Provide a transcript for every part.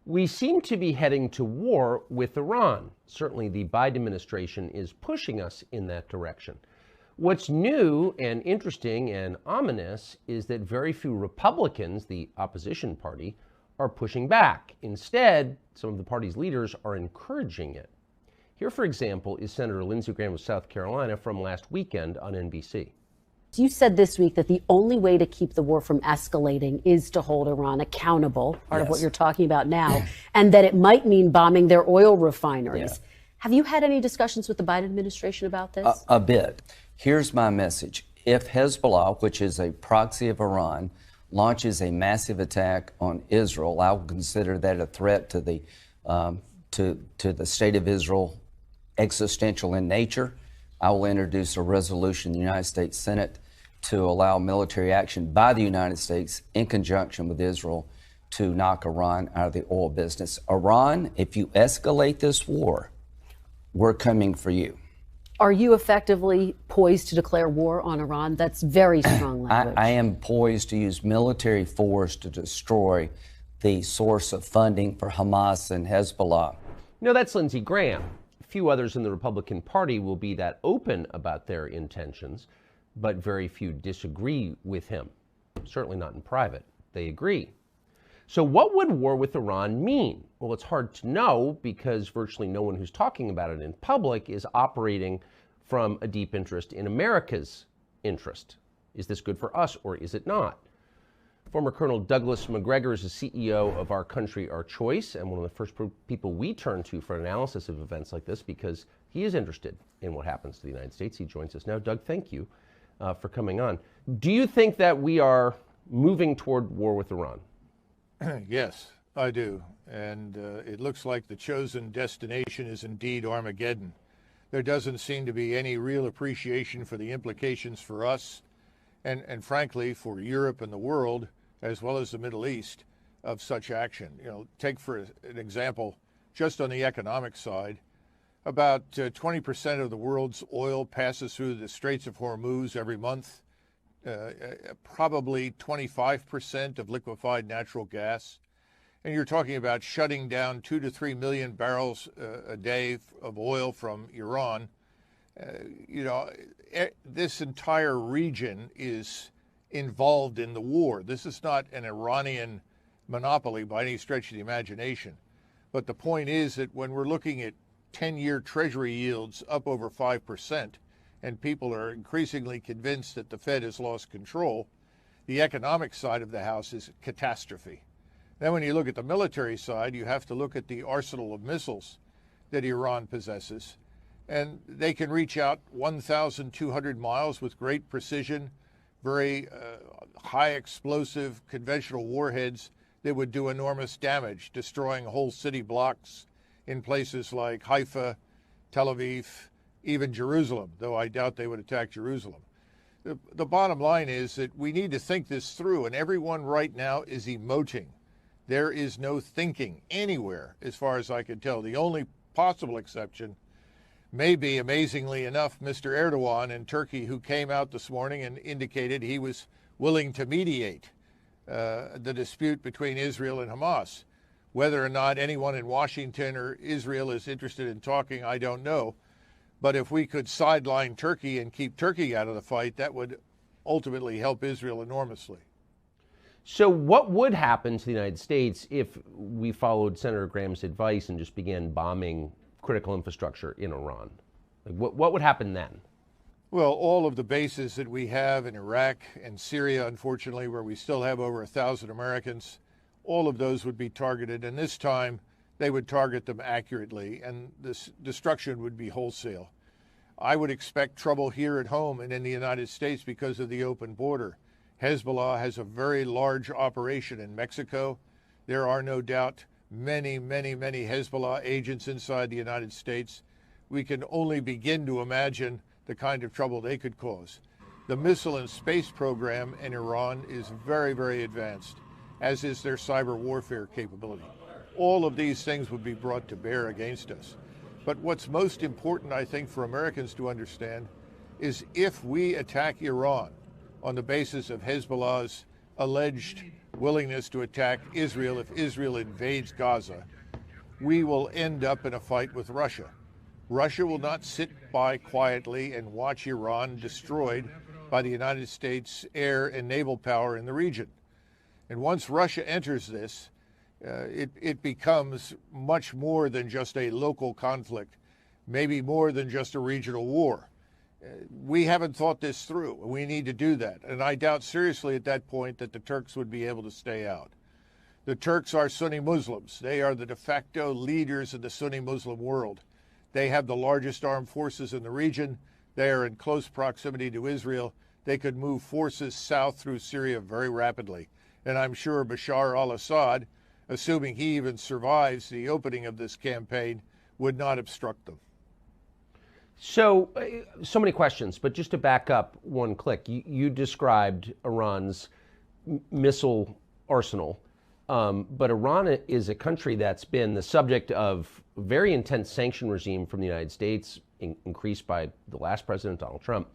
We seem to be heading to war with Iran. Certainly the Biden administration is pushing us in that direction. What's new and interesting and ominous is that very few Republicans, the opposition party, are pushing back. Instead, some of the party's leaders are encouraging it. Here, for example, is Senator Lindsey Graham of South Carolina from last weekend on NBC. You said this week that the only way to keep the war from escalating is to hold Iran accountable, part of what you're talking about now, and that it might mean bombing their oil refineries. Yeah. Have you had any discussions with the Biden administration about this? A bit. Here's my message. If Hezbollah, which is a proxy of Iran, launches a massive attack on Israel, I will consider that a threat to the state of Israel, existential in nature. I will introduce a resolution in the United States Senate to allow military action by the United States in conjunction with Israel to knock Iran out of the oil business. Iran, if you escalate this war, we're coming for you. Are you effectively poised to declare war on Iran? That's very strong language. I am poised to use military force to destroy the source of funding for Hamas and Hezbollah. No, that's Lindsey Graham. Few others in the Republican Party will be that open about their intentions, but very few disagree with him. Certainly not in private. They agree. So what would war with Iran mean? Well, it's hard to know because virtually no one who's talking about it in public is operating from a deep interest in America's interest. Is this good for us or is it not? Former Colonel Douglas Macgregor is the CEO of Our Country, Our Choice, and one of the first people we turn to for analysis of events like this because he is interested in what happens to the United States. He joins us now. Doug, thank you for coming on. Do you think that we are moving toward war with Iran? Yes, I do. And it looks like the chosen destination is indeed Armageddon. There doesn't seem to be any real appreciation for the implications for us and frankly, for Europe and the world, as well as the Middle East, of such action. You know, take for an example, just on the economic side, about 20% of the world's oil passes through the Straits of Hormuz every month. Probably 25% of liquefied natural gas. And you're talking about shutting down 2 to 3 million barrels a day of oil from Iran. This entire region is involved in the war. This is not an Iranian monopoly by any stretch of the imagination. But the point is that when we're looking at 10-year Treasury yields up over 5%, and people are increasingly convinced that the Fed has lost control, the economic side of the house is catastrophe. Then when you look at the military side, you have to look at the arsenal of missiles that Iran possesses. And they can reach out 1,200 miles with great precision, very high explosive conventional warheads that would do enormous damage, destroying whole city blocks in places like Haifa, Tel Aviv, even Jerusalem, though I doubt they would attack Jerusalem. The bottom line is that we need to think this through, and everyone right now is emoting. There is no thinking anywhere, as far as I can tell. The only possible exception may be, amazingly enough, Mr. Erdogan in Turkey, who came out this morning and indicated he was willing to mediate the dispute between Israel and Hamas. Whether or not anyone in Washington or Israel is interested in talking, I don't know. But if we could sideline Turkey and keep Turkey out of the fight, that would ultimately help Israel enormously. So what would happen to the United States if we followed Senator Graham's advice and just began bombing critical infrastructure in Iran? Like what would happen then? Well, all of the bases that we have in Iraq and Syria, unfortunately, where we still have over 1,000 Americans, all of those would be targeted. And this time, they would target them accurately, and this destruction would be wholesale. I would expect trouble here at home and in the United States because of the open border. Hezbollah has a very large operation in Mexico. There are no doubt many Hezbollah agents inside the United States. We can only begin to imagine the kind of trouble they could cause. The missile and space program in Iran is very advanced, as is their cyber warfare capability. All of these things would be brought to bear against us. But what's most important, I think, for Americans to understand is if we attack Iran on the basis of Hezbollah's alleged willingness to attack Israel if Israel invades Gaza, we will end up in a fight with Russia. Russia will not sit by quietly and watch Iran destroyed by the United States air and naval power in the region. And once Russia enters this, it becomes much more than just a local conflict, maybe more than just a regional war. We haven't thought this through. We need to do that. And I doubt seriously at that point that the Turks would be able to stay out. The Turks are Sunni Muslims. They are the de facto leaders of the Sunni Muslim world. They have the largest armed forces in the region. They are in close proximity to Israel. They could move forces south through Syria very rapidly. And I'm sure Bashar al-Assad, assuming he even survives the opening of this campaign, would not obstruct them. So many questions, but just to back up one click, you described Iran's missile arsenal, but Iran is a country that's been the subject of a very intense sanction regime from the United States, increased by the last president, Donald Trump,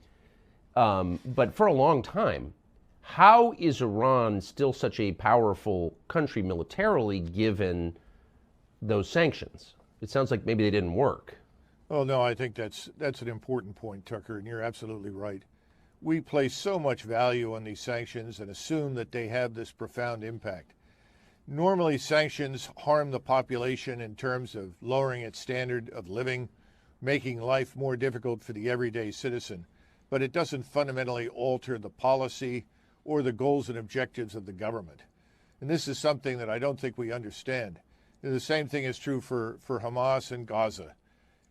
but for a long time. How is Iran still such a powerful country militarily given those sanctions? It sounds like maybe they didn't work. Oh, no, I think that's an important point, Tucker, and you're absolutely right. We place so much value on these sanctions and assume that they have this profound impact. Normally, sanctions harm the population in terms of lowering its standard of living, making life more difficult for the everyday citizen, but it doesn't fundamentally alter the policy or the goals and objectives of the government. And this is something that I don't think we understand. The same thing is true for Hamas and Gaza.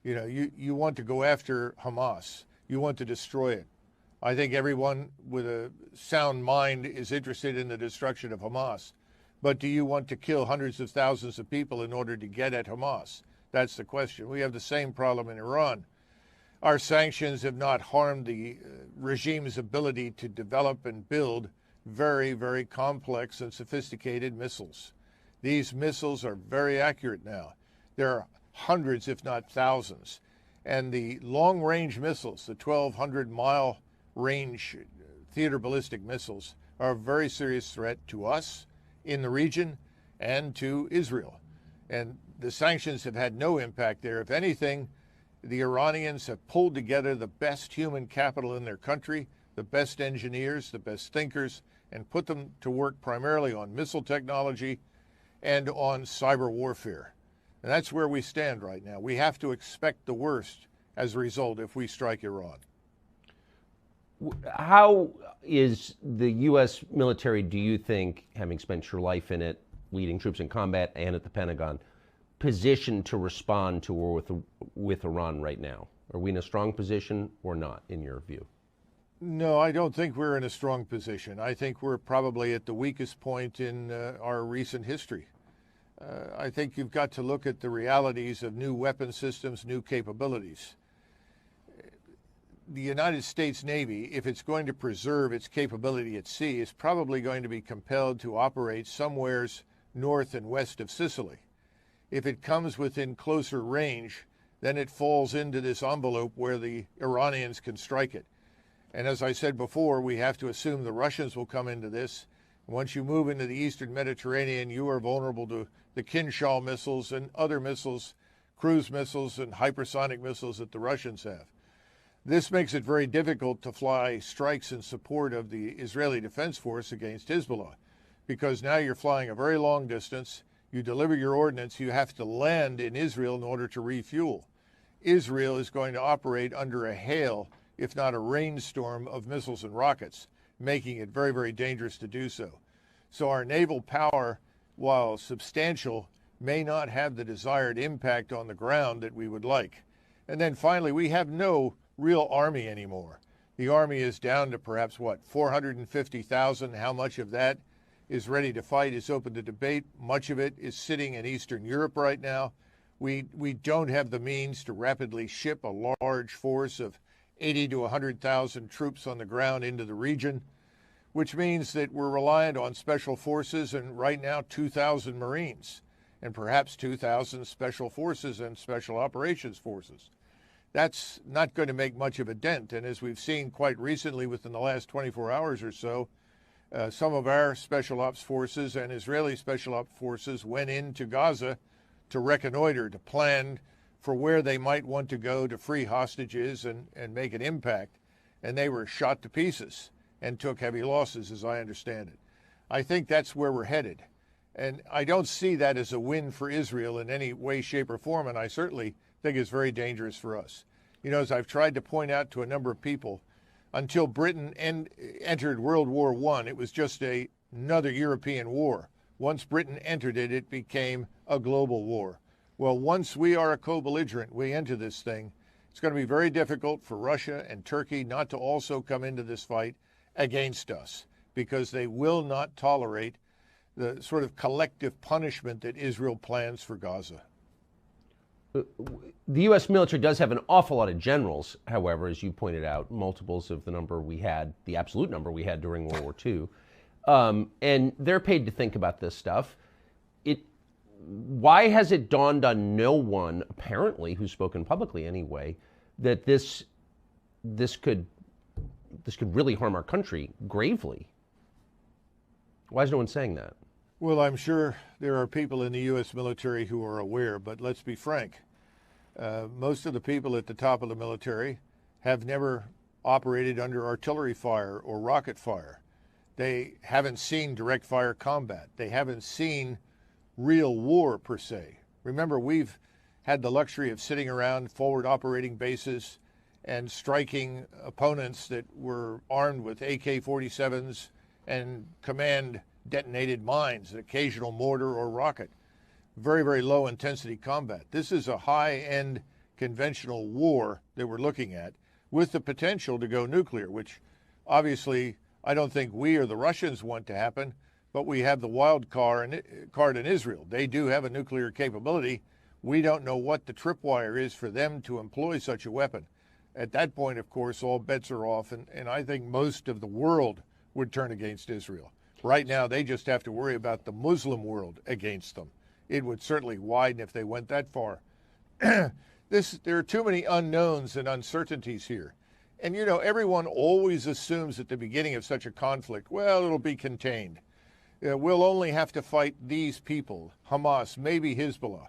You know, you want to go after Hamas. You want to destroy it. I think everyone with a sound mind is interested in the destruction of Hamas. But do you want to kill hundreds of thousands of people in order to get at Hamas? That's the question. We have the same problem in Iran. Our sanctions have not harmed the regime's ability to develop and build very, very complex and sophisticated missiles. These missiles are very accurate now. There are hundreds, if not thousands. And the long-range missiles, the 1,200-mile range theater ballistic missiles, are a very serious threat to us in the region and to Israel. And the sanctions have had no impact there. If anything, the Iranians have pulled together the best human capital in their country, the best engineers, the best thinkers, and put them to work primarily on missile technology and on cyber warfare. And that's where we stand right now. We have to expect the worst as a result if we strike Iran. How is the U.S. military, do you think, having spent your life in it, leading troops in combat and at the Pentagon, positioned to respond to war with Iran right now? Are we in a strong position or not, in your view? No, I don't think we're in a strong position. I think we're probably at the weakest point in our recent history. I think you've got to look at the realities of new weapon systems, new capabilities. The United States Navy, if it's going to preserve its capability at sea, is probably going to be compelled to operate somewheres north and west of Sicily. If it comes within closer range, then it falls into this envelope where the Iranians can strike it. And as I said before, we have to assume the Russians will come into this. Once you move into the Eastern Mediterranean, you are vulnerable to the Kinshal missiles and other missiles, cruise missiles and hypersonic missiles that the Russians have. This makes it very difficult to fly strikes in support of the Israeli Defense Force against Hezbollah, because now you're flying a very long distance. You deliver your ordnance, you have to land in Israel in order to refuel. Israel is going to operate under a hail, if not a rainstorm, of missiles and rockets, making it very, very dangerous to do so. So our naval power, while substantial, may not have the desired impact on the ground that we would like. And then finally, we have no real army anymore. The army is down to perhaps, 450,000. How much of that is ready to fight is open to debate. Much of it is sitting in Eastern Europe right now. We don't have the means to rapidly ship a large force of 80 to 100,000 troops on the ground into the region, which means that we're reliant on special forces and right now 2,000 Marines and perhaps 2,000 special forces and special operations forces. That's not going to make much of a dent. And as we've seen quite recently within the last 24 hours or so, Some of our special ops forces and Israeli special ops forces went into Gaza to reconnoiter, to plan for where they might want to go to free hostages and make an impact. And they were shot to pieces and took heavy losses, as I understand it. I think that's where we're headed. And I don't see that as a win for Israel in any way, shape, or form, and I certainly think it's very dangerous for us. You know, as I've tried to point out to a number of people, until Britain entered World War I, it was just another European war. Once Britain entered it, it became a global war. Well, once we are a co-belligerent, we enter this thing, it's going to be very difficult for Russia and Turkey not to also come into this fight against us, because they will not tolerate the sort of collective punishment that Israel plans for Gaza. The U.S. military does have an awful lot of generals, however, as you pointed out, multiples of the number we had, the absolute number we had during World War II. And they're paid to think about this stuff. Why has it dawned on no one, apparently, who's spoken publicly anyway, that this could really harm our country gravely? Why is no one saying that? Well, I'm sure there are people in the U.S. military who are aware, but let's be frank. Most of the people at the top of the military have never operated under artillery fire or rocket fire. They haven't seen direct fire combat. They haven't seen real war per se. Remember, we've had the luxury of sitting around forward operating bases and striking opponents that were armed with AK-47s and command detonated mines, an occasional mortar or rocket. Very, very low intensity combat. This is a high-end conventional war that we're looking at with the potential to go nuclear, which obviously I don't think we or the Russians want to happen, but we have the wild card in Israel. They do have a nuclear capability. We don't know what the tripwire is for them to employ such a weapon. At that point, of course, all bets are off, and I think most of the world would turn against Israel. Right now, they just have to worry about the Muslim world against them. It would certainly widen if they went that far. There are too many unknowns and uncertainties here. And, you know, everyone always assumes at the beginning of such a conflict, well, it'll be contained. We'll only have to fight these people, Hamas, maybe Hezbollah.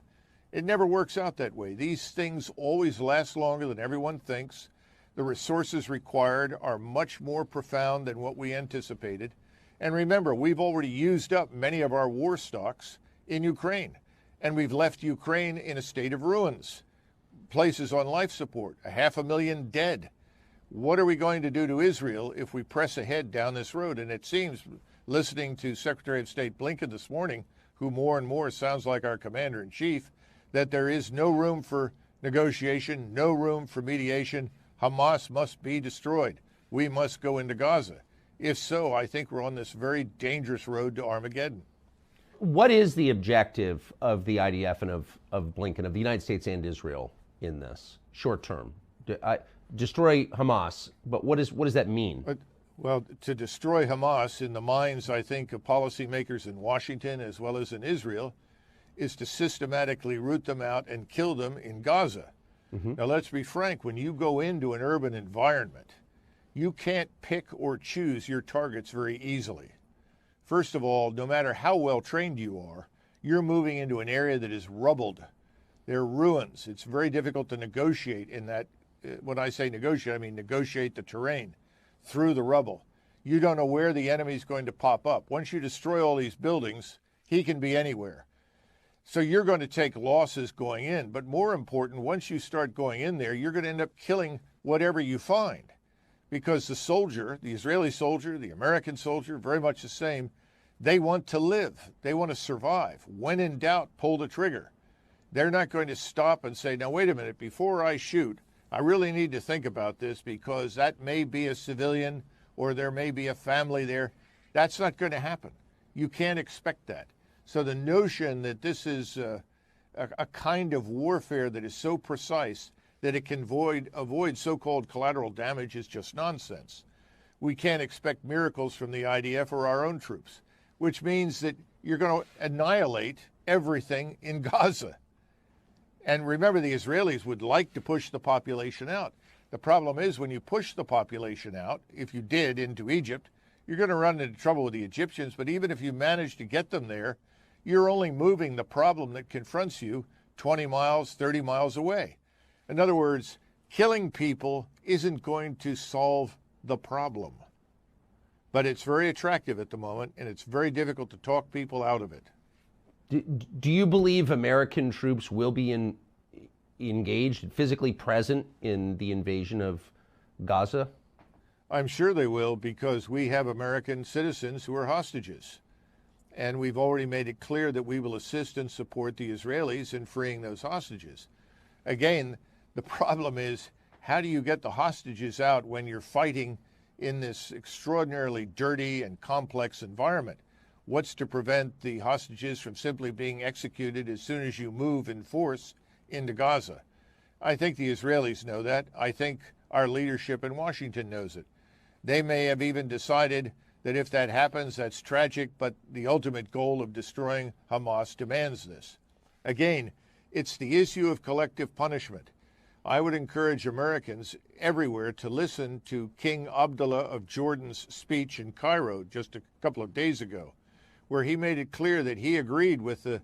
It never works out that way. These things always last longer than everyone thinks. The resources required are much more profound than what we anticipated. And remember, we've already used up many of our war stocks in Ukraine, and we've left Ukraine in a state of ruins, places on life support, 500,000 dead. What are we going to do to Israel if we press ahead down this road? And it seems, listening to Secretary of State Blinken this morning, who more and more sounds like our commander-in-chief, that there is no room for negotiation, no room for mediation. Hamas must be destroyed. We must go into Gaza. If so, I think we're on this very dangerous road to Armageddon. What is the objective of the IDF and of Blinken, of the United States and Israel in this short term? Destroy Hamas, but what does that mean? Well, to destroy Hamas, in the minds, I think, of policymakers in Washington as well as in Israel, is to systematically root them out and kill them in Gaza. Mm-hmm. Now, let's be frank, when you go into an urban environment, you can't pick or choose your targets very easily. First of all, no matter how well trained you are, you're moving into an area that is rubbled. There are ruins. It's very difficult to negotiate in that. When I say negotiate, I mean negotiate the terrain through the rubble. You don't know where the enemy's going to pop up. Once you destroy all these buildings, he can be anywhere. So you're going to take losses going in. But more important, once you start going in there, you're going to end up killing whatever you find. Because the soldier, the Israeli soldier, the American soldier, very much the same, they want to live. They want to survive. When in doubt, pull the trigger. They're not going to stop and say, now, wait a minute, before I shoot, I really need to think about this because that may be a civilian or there may be a family there. That's not going to happen. You can't expect that. So the notion that this is a kind of warfare that is so precise that it can avoid so-called collateral damage is just nonsense. We can't expect miracles from the IDF or our own troops, which means that you're going to annihilate everything in Gaza. And remember, the Israelis would like to push the population out. The problem is when you push the population out, if you did into Egypt, you're going to run into trouble with the Egyptians. But even if you manage to get them there, you're only moving the problem that confronts you 20 miles, 30 miles away. In other words, killing people isn't going to solve the problem. But it's very attractive at the moment, and it's very difficult to talk people out of it. Do you believe American troops will be engaged, physically present in the invasion of Gaza? I'm sure they will, because we have American citizens who are hostages. And we've already made it clear that we will assist and support the Israelis in freeing those hostages. Again, the problem is, how do you get the hostages out when you're fighting in this extraordinarily dirty and complex environment? What's to prevent the hostages from simply being executed as soon as you move in force into Gaza? I think the Israelis know that. I think our leadership in Washington knows it. They may have even decided that if that happens, that's tragic, but the ultimate goal of destroying Hamas demands this. Again, it's the issue of collective punishment. I would encourage Americans everywhere to listen to King Abdullah of Jordan's speech in Cairo just a couple of days ago, where he made it clear that he agreed with the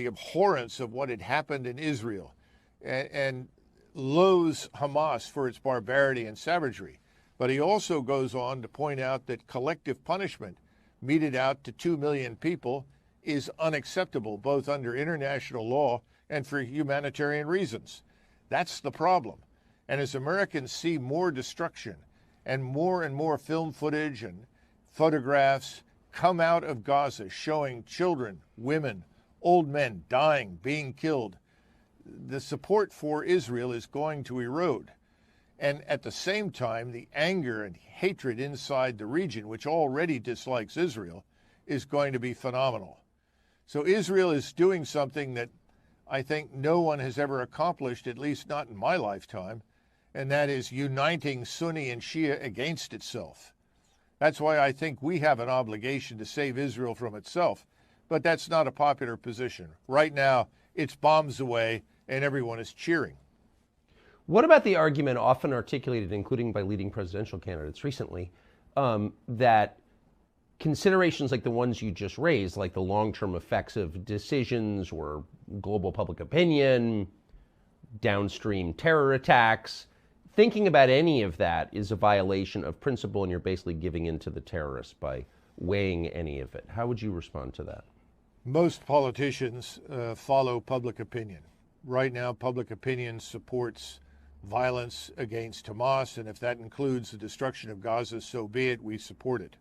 abhorrence of what had happened in Israel and loathes Hamas for its barbarity and savagery. But he also goes on to point out that collective punishment meted out to 2 million people is unacceptable, both under international law and for humanitarian reasons. That's the problem. And as Americans see more destruction and more film footage and photographs come out of Gaza showing children, women, old men dying, being killed, the support for Israel is going to erode. And at the same time, the anger and hatred inside the region, which already dislikes Israel, is going to be phenomenal. So Israel is doing something that I think no one has ever accomplished, at least not in my lifetime, and that is uniting Sunni and Shia against itself. That's why I think we have an obligation to save Israel from itself, but that's not a popular position. Right now, it's bombs away, and everyone is cheering. What about the argument often articulated, including by leading presidential candidates recently, that considerations like the ones you just raised, like the long-term effects of decisions or global public opinion, downstream terror attacks, thinking about any of that is a violation of principle, and you're basically giving in to the terrorists by weighing any of it? How would you respond to that? Most politicians follow public opinion. Right now, public opinion supports violence against Hamas, and if that includes the destruction of Gaza, so be it, we support it.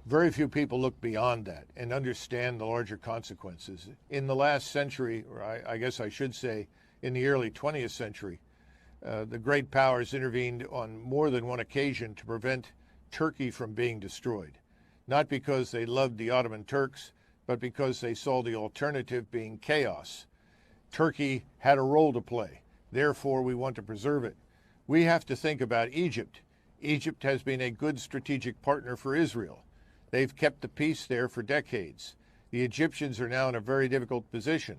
Very few people look beyond that and understand the larger consequences. In the last century, or I guess I should say in the early 20th century, the great powers intervened on more than one occasion to prevent Turkey from being destroyed. Not because they loved the Ottoman Turks, but because they saw the alternative being chaos. Turkey had a role to play. Therefore, we want to preserve it. We have to think about Egypt. Egypt has been a good strategic partner for Israel. They've kept the peace there for decades. The Egyptians are now in a very difficult position.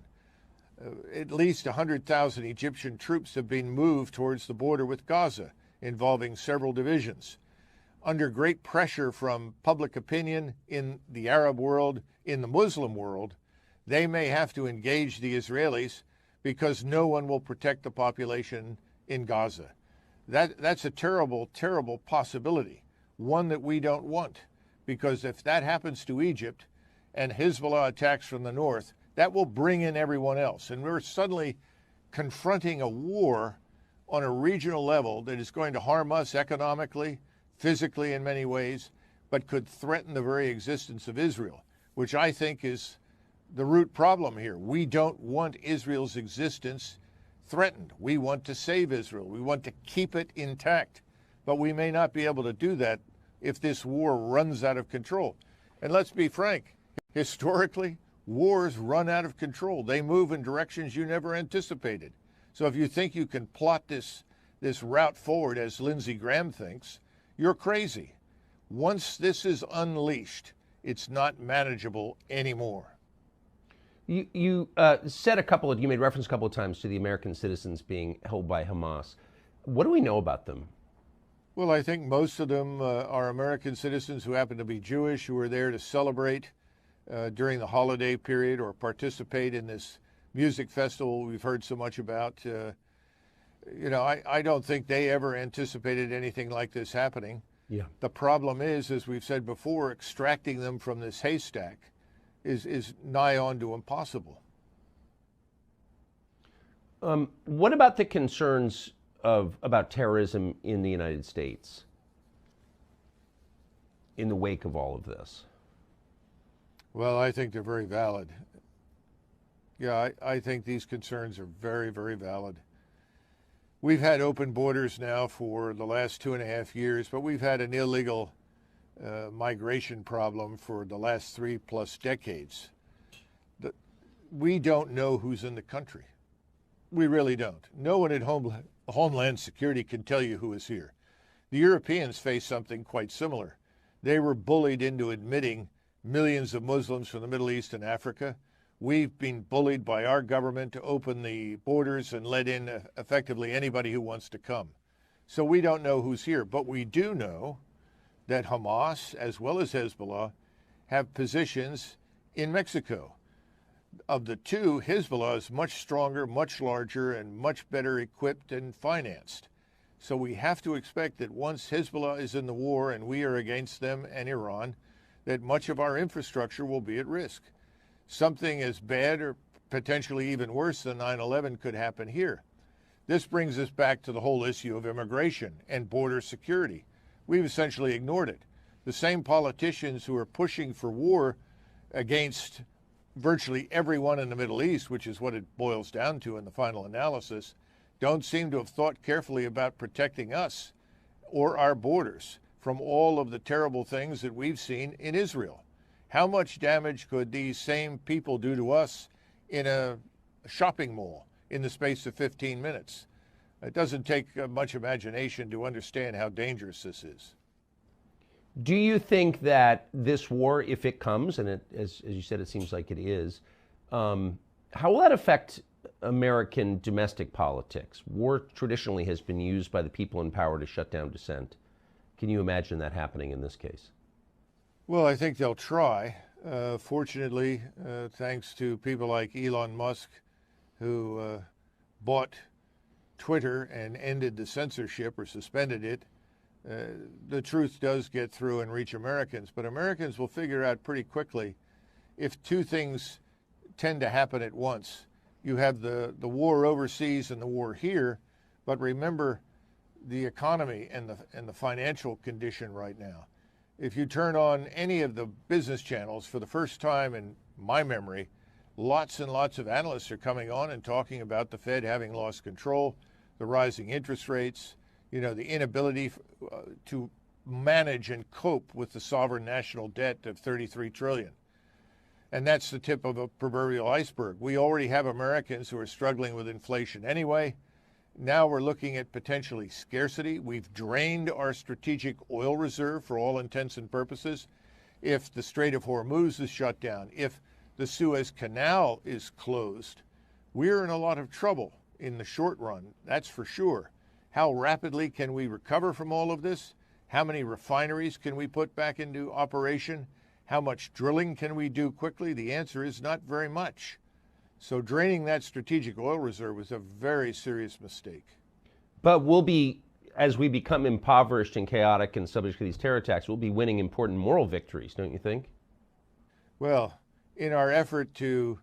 At least 100,000 Egyptian troops have been moved towards the border with Gaza, involving several divisions. Under great pressure from public opinion in the Arab world, in the Muslim world, they may have to engage the Israelis because no one will protect the population in Gaza. That's a terrible, terrible possibility, one that we don't want. Because if that happens to Egypt and Hezbollah attacks from the north, that will bring in everyone else. And we're suddenly confronting a war on a regional level that is going to harm us economically, physically in many ways, but could threaten the very existence of Israel, which I think is the root problem here. We don't want Israel's existence threatened. We want to save Israel. We want to keep it intact. But we may not be able to do that if this war runs out of control. And let's be frank, historically, wars run out of control. They move in directions you never anticipated. So if you think you can plot this route forward, as Lindsey Graham thinks, you're crazy. Once this is unleashed, it's not manageable anymore. You you made reference a couple of times to the American citizens being held by Hamas. What do we know about them? Well, I think most of them are American citizens who happen to be Jewish, who are there to celebrate during the holiday period or participate in this music festival we've heard so much about. I don't think they ever anticipated anything like this happening. Yeah. The problem is, as we've said before, extracting them from this haystack is nigh on to impossible. What about the concerns about terrorism in the United States in the wake of all of this? Well, I think they're very valid. Yeah, I think these concerns are very, very valid. We've had open borders now for the last 2.5 years, but we've had an illegal migration problem for the last 3+ decades. We don't know who's in the country. We really don't. No one at Homeland Security can tell you who is here. The Europeans face something quite similar. They were bullied into admitting millions of Muslims from the Middle East and Africa. We've been bullied by our government to open the borders and let in effectively anybody who wants to come. So we don't know who's here, but we do know that Hamas, as well as Hezbollah, have positions in Mexico. Of the two, Hezbollah is much stronger, much larger, and much better equipped and financed. So we have to expect that once Hezbollah is in the war and we are against them and Iran, that much of our infrastructure will be at risk. Something as bad or potentially even worse than 9/11 could happen here. This brings us back to the whole issue of immigration and border security. We've essentially ignored it. The same politicians who are pushing for war against virtually everyone in the Middle East, which is what it boils down to in the final analysis, don't seem to have thought carefully about protecting us or our borders from all of the terrible things that we've seen in Israel. How much damage could these same people do to us in a shopping mall in the space of 15 minutes? It doesn't take much imagination to understand how dangerous this is. Do you think that this war, if it comes, and as you said, it seems like it is, how will that affect American domestic politics? War traditionally has been used by the people in power to shut down dissent. Can you imagine that happening in this case? Well, I think they'll try. Fortunately, thanks to people like Elon Musk, who bought Twitter and ended the censorship or suspended it, the truth does get through and reach Americans. But Americans will figure out pretty quickly if two things tend to happen at once. You have the war overseas and the war here, but remember the economy and the financial condition right now. If you turn on any of the business channels, for the first time in my memory, lots and lots of analysts are coming on and talking about the Fed having lost control, the rising interest rates, the inability to manage and cope with the sovereign national debt of $33 trillion. And that's the tip of a proverbial iceberg. We already have Americans who are struggling with inflation anyway. Now we're looking at potentially scarcity. We've drained our strategic oil reserve for all intents and purposes. If the Strait of Hormuz is shut down, if the Suez Canal is closed, we're in a lot of trouble in the short run, that's for sure. How rapidly can we recover from all of this? How many refineries can we put back into operation? How much drilling can we do quickly? The answer is not very much. So draining that strategic oil reserve was a very serious mistake. But as we become impoverished and chaotic and subject to these terror attacks, we'll be winning important moral victories, don't you think? Well, in our effort to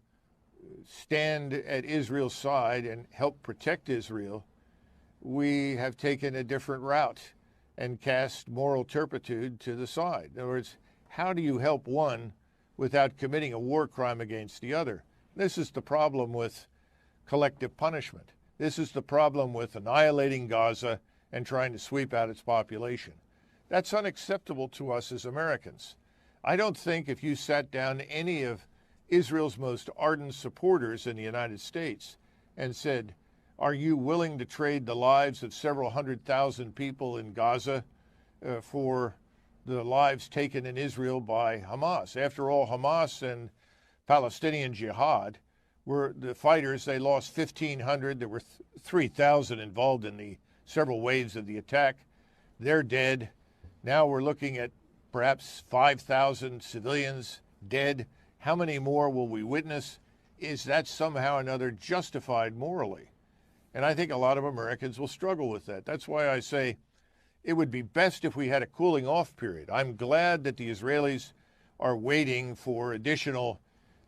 stand at Israel's side and help protect Israel, we have taken a different route and cast moral turpitude to the side. In other words, how do you help one without committing a war crime against the other? This is the problem with collective punishment. This is the problem with annihilating Gaza and trying to sweep out its population. That's unacceptable to us as Americans. I don't think if you sat down any of Israel's most ardent supporters in the United States and said, are you willing to trade the lives of several 100,000 people in Gaza for the lives taken in Israel by Hamas? After all, Hamas and Palestinian Jihad were the fighters. They lost 1,500. There were 3,000 involved in the several waves of the attack. they're dead. Now we're looking at perhaps 5,000 civilians dead. How many more will we witness? Is that somehow or another justified morally? And I think a lot of Americans will struggle with that. That's why I say it would be best if we had a cooling off period. I'm glad that the Israelis are waiting for additional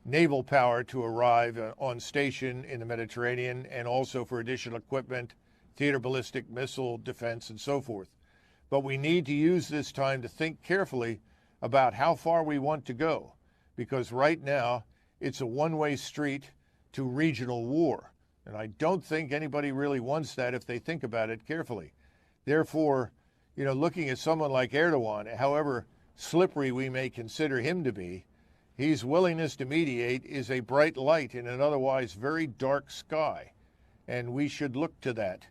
naval power to arrive on station in the Mediterranean, and also for additional equipment, theater ballistic missile defense, and so forth. But we need to use this time to think carefully about how far we want to go, because right now it's a one-way street to regional war. And I don't think anybody really wants that if they think about it carefully. Therefore, looking at someone like Erdogan, however slippery we may consider him to be, his willingness to mediate is a bright light in an otherwise very dark sky. And we should look to that,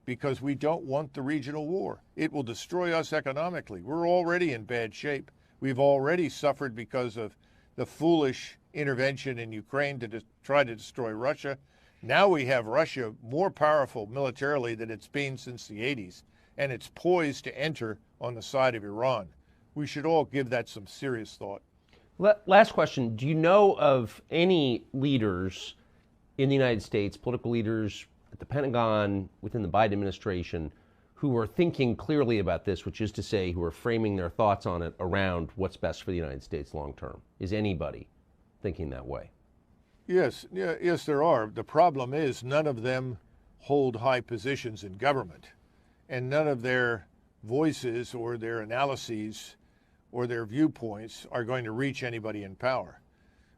because we don't want the regional war. It will destroy us economically. We're already in bad shape. We've already suffered because of the foolish intervention in Ukraine to try to destroy Russia. Now we have Russia more powerful militarily than it's been since the 80s, and it's poised to enter on the side of Iran. We should all give that some serious thought. Last question. Do you know of any leaders in the United States, political leaders at the Pentagon, within the Biden administration, who are thinking clearly about this, which is to say, who are framing their thoughts on it around what's best for the United States long term? Is anybody thinking that way? Yes, there are. The problem is none of them hold high positions in government, and none of their voices or their analyses or their viewpoints are going to reach anybody in power.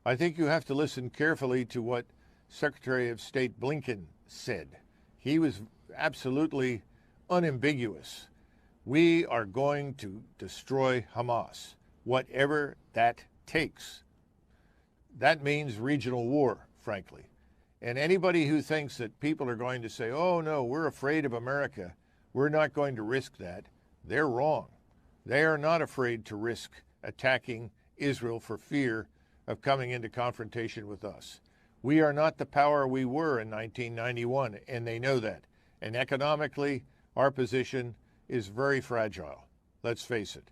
I think you have to listen carefully to what Secretary of State Blinken said. He was absolutely unambiguous. We are going to destroy Hamas, whatever that takes. That means regional war, frankly. And anybody who thinks that people are going to say, oh no, we're afraid of America, we're not going to risk that, they're wrong. They are not afraid to risk attacking Israel for fear of coming into confrontation with us. We are not the power we were in 1991, and they know that. And economically, our position is very fragile. Let's face it.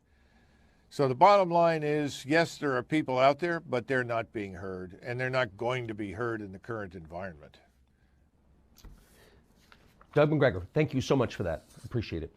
So the bottom line is, yes, there are people out there, but they're not being heard, and they're not going to be heard in the current environment. Doug Macgregor, thank you so much for that. Appreciate it.